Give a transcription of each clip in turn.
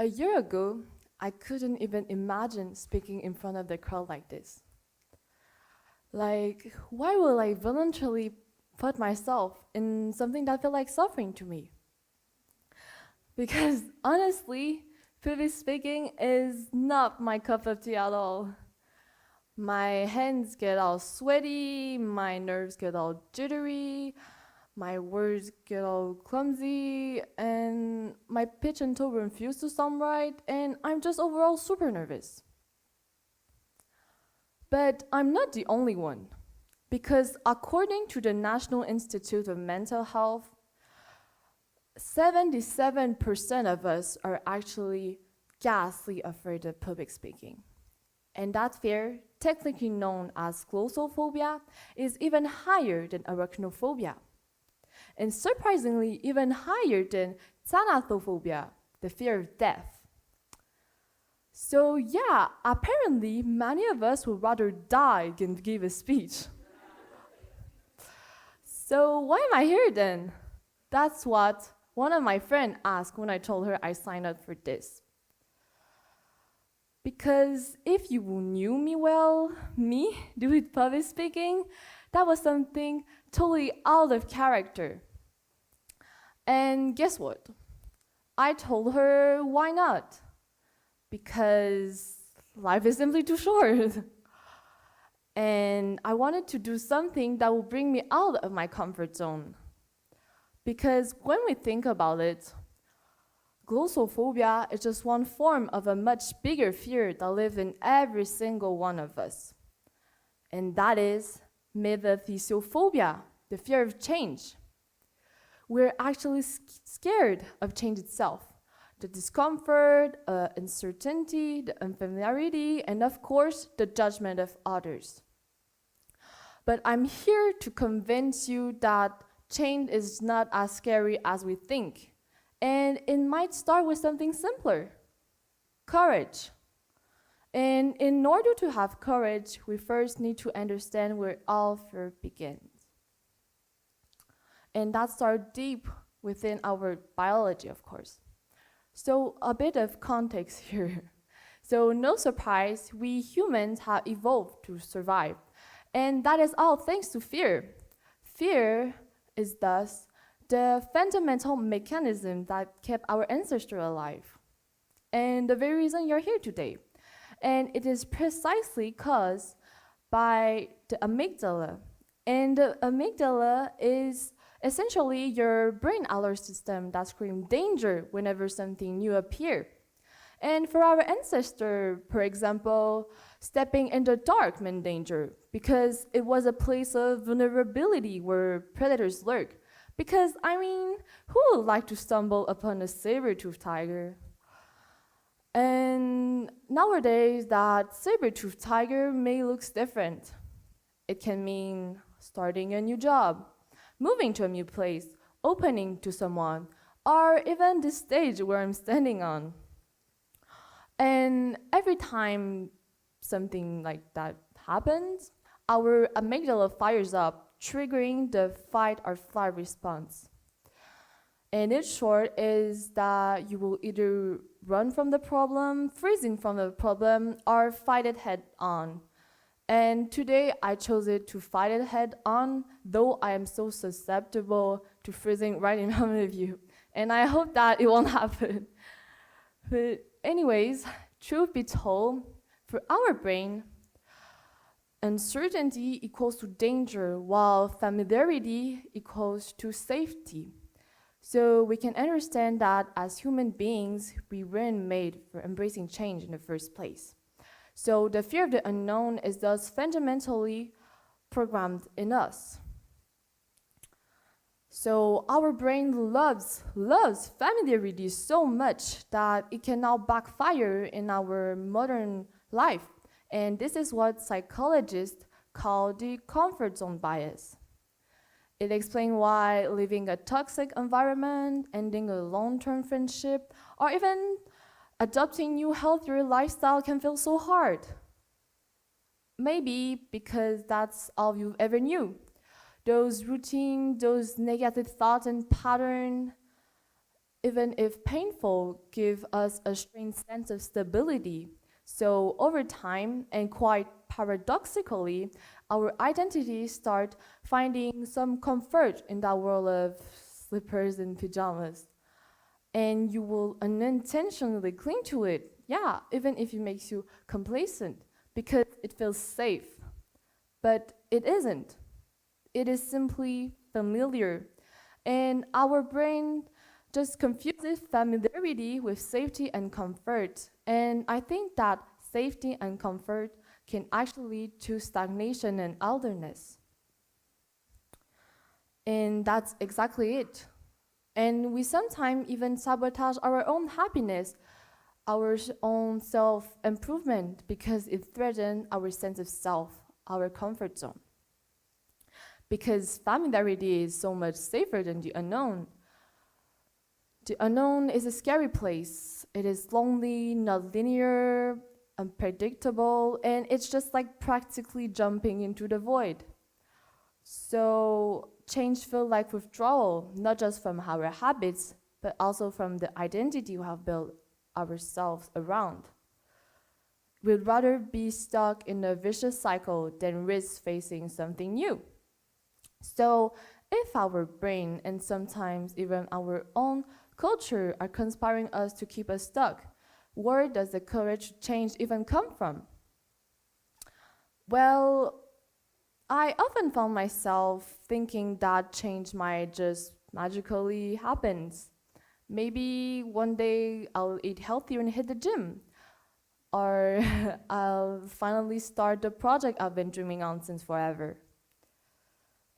A year ago, I couldn't even imagine speaking in front of the crowd like this. Like, why will I voluntarily put myself in something that felt like suffering to me? Because honestly, public speaking is not my cup of tea at all. My hands get all sweaty, my nerves get all jittery, my words get all clumsy, and my pitch and tone refuse to sound right, and I'm just overall super nervous. But I'm not the only one, because according to the National Institute of Mental Health, 77% of us are actually ghastly afraid of public speaking. And that fear, technically known as glossophobia, is even higher than arachnophobia. And surprisingly, even higher than thanatophobia, the fear of death. So yeah, apparently many of us would rather die than give a speech. So why am I here then? That's what one of my friends asked when I told her I signed up for this. Because if you knew me well, me doing public speaking, that was something totally out of character. And guess what? I told her why not? Because life is simply too short. And I wanted to do something that will bring me out of my comfort zone. Because when we think about it, glossophobia is just one form of a much bigger fear that lives in every single one of us. And that is metathesiophobia, the fear of change. We're actually scared of change itself. The discomfort, uncertainty, the unfamiliarity, and of course, the judgment of others. But I'm here to convince you that change is not as scary as we think. And it might start with something simpler, courage. And in order to have courage, we first need to understand where all fear begins. And that starts deep within our biology, of course. So a bit of context here. So no surprise, we humans have evolved to survive. And that is all thanks to fear. Fear is thus the fundamental mechanism that kept our ancestors alive. And the very reason you're here today. And it is precisely caused by the amygdala. And the amygdala is essentially your brain alert system that screams danger whenever something new appears. And for our ancestor, for example, stepping in the dark meant danger because it was a place of vulnerability where predators lurk. Because, who would like to stumble upon a saber-toothed tiger? And nowadays, that saber-toothed tiger may look different. It can mean starting a new job, moving to a new place, opening to someone, or even this stage where I'm standing on. And every time something like that happens, our amygdala fires up, triggering the fight or flight response. And in short is that you will either run from the problem, freezing from the problem, or fight it head on. And today I chose it to fight it head on, though I am so susceptible to freezing right in front of you. And I hope that it won't happen. But anyways, truth be told, for our brain, uncertainty equals to danger, while familiarity equals to safety. So we can understand that as human beings, we weren't made for embracing change in the first place. So the fear of the unknown is thus fundamentally programmed in us. So our brain loves familiarity so much that it can now backfire in our modern life. And this is what psychologists call the comfort zone bias. It explains why leaving a toxic environment, ending a long-term friendship, or even adopting new healthier lifestyle can feel so hard. Maybe because that's all you ever knew. Those routine, those negative thoughts and patterns, even if painful, give us a strange sense of stability. So over time, and quite paradoxically, our identities start finding some comfort in that world of slippers and pajamas. And you will unintentionally cling to it, yeah, even if it makes you complacent, because it feels safe. But it isn't. It is simply familiar. And our brain just confuses familiarity with safety and comfort. And I think that safety and comfort can actually lead to stagnation and idleness. And that's exactly it. And we sometimes even sabotage our own happiness, our own self improvement, because it threatens our sense of self, our comfort zone. Because familiarity is so much safer than the unknown. The unknown is a scary place. It is lonely, not linear, unpredictable, and it's just like practically jumping into the void. So change feels like withdrawal, not just from our habits, but also from the identity we have built ourselves around. We'd rather be stuck in a vicious cycle than risk facing something new. So if our brain and sometimes even our own culture are conspiring us to keep us stuck, where does the courage to change even come from? Well, I often found myself thinking that change might just magically happen. Maybe one day I'll eat healthier and hit the gym. Or I'll finally start the project I've been dreaming on since forever.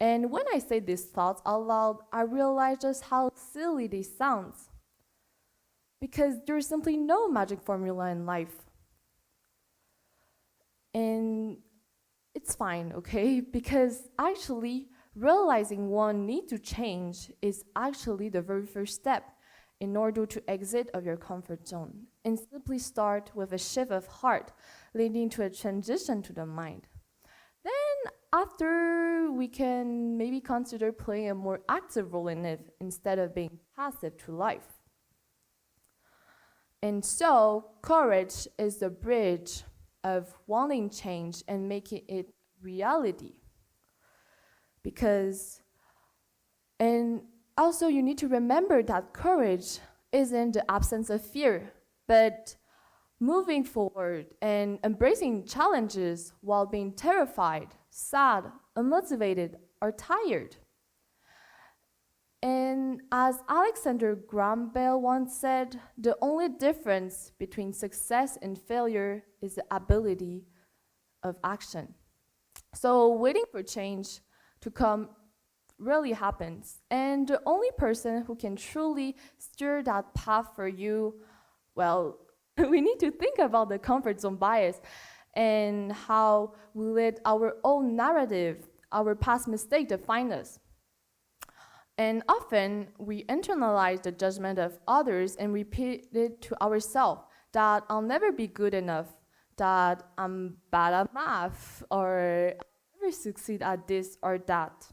And when I say these thoughts out loud, I realize just how silly they sound. Because there's simply no magic formula in life. And it's fine, okay? Because actually, realizing one need to change is actually the very first step in order to exit of your comfort zone and simply start with a shift of heart, leading to a transition to the mind. Then after, we can maybe consider playing a more active role in it instead of being passive to life. And so, courage is the bridge of wanting change and making it reality. Because, and also you need to remember that courage isn't the absence of fear, but moving forward and embracing challenges while being terrified, sad, unmotivated, or tired. And as Alexander Graham Bell once said, the only difference between success and failure is the ability of action. So waiting for change to come really happens. And the only person who can truly steer that path for you, well, we need to think about the comfort zone bias and how we let our own narrative, our past mistake define us. And often we internalize the judgment of others and repeat it to ourselves that I'll never be good enough, that I'm bad at math, or I'll never succeed at this or that.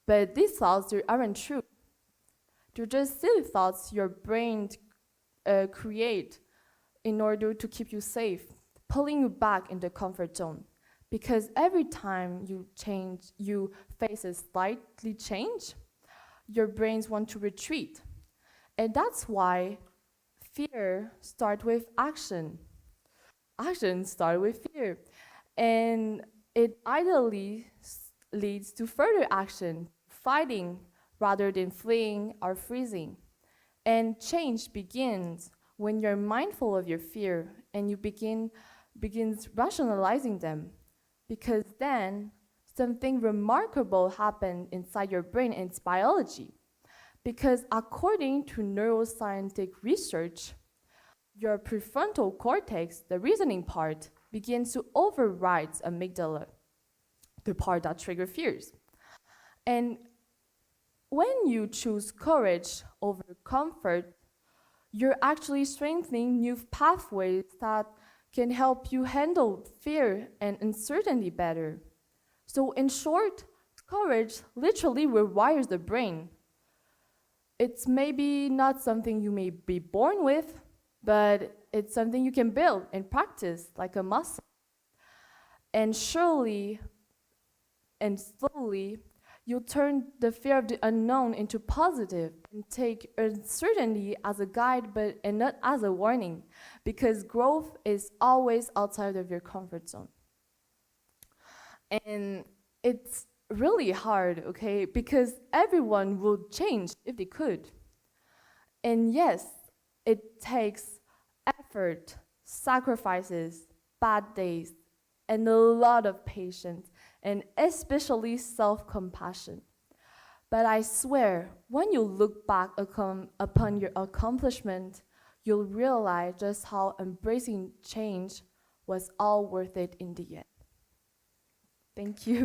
But these thoughts aren't true. They're just silly thoughts your brain create in order to keep you safe, pulling you back in the comfort zone. Because every time you face a slightly change, your brains want to retreat. And that's why fear starts with action. Action starts with fear. And it ideally leads to further action, fighting rather than fleeing or freezing. And change begins when you're mindful of your fear and you begins rationalizing them. Because then something remarkable happens inside your brain and its biology. Because according to neuroscientific research, your prefrontal cortex, the reasoning part, begins to override amygdala, the part that triggers fears. And when you choose courage over comfort, you're actually strengthening new pathways that can help you handle fear and uncertainty better. So in short, courage literally rewires the brain. It's maybe not something you may be born with, but it's something you can build and practice like a muscle. And surely and slowly, you'll turn the fear of the unknown into positive and take uncertainty as a guide and not as a warning, because growth is always outside of your comfort zone. And it's really hard, okay, because everyone would change if they could. And yes, it takes effort, sacrifices, bad days, and a lot of patience, and especially self-compassion. But I swear, when you look back upon your accomplishment, you'll realize just how embracing change was all worth it in the end. Thank you.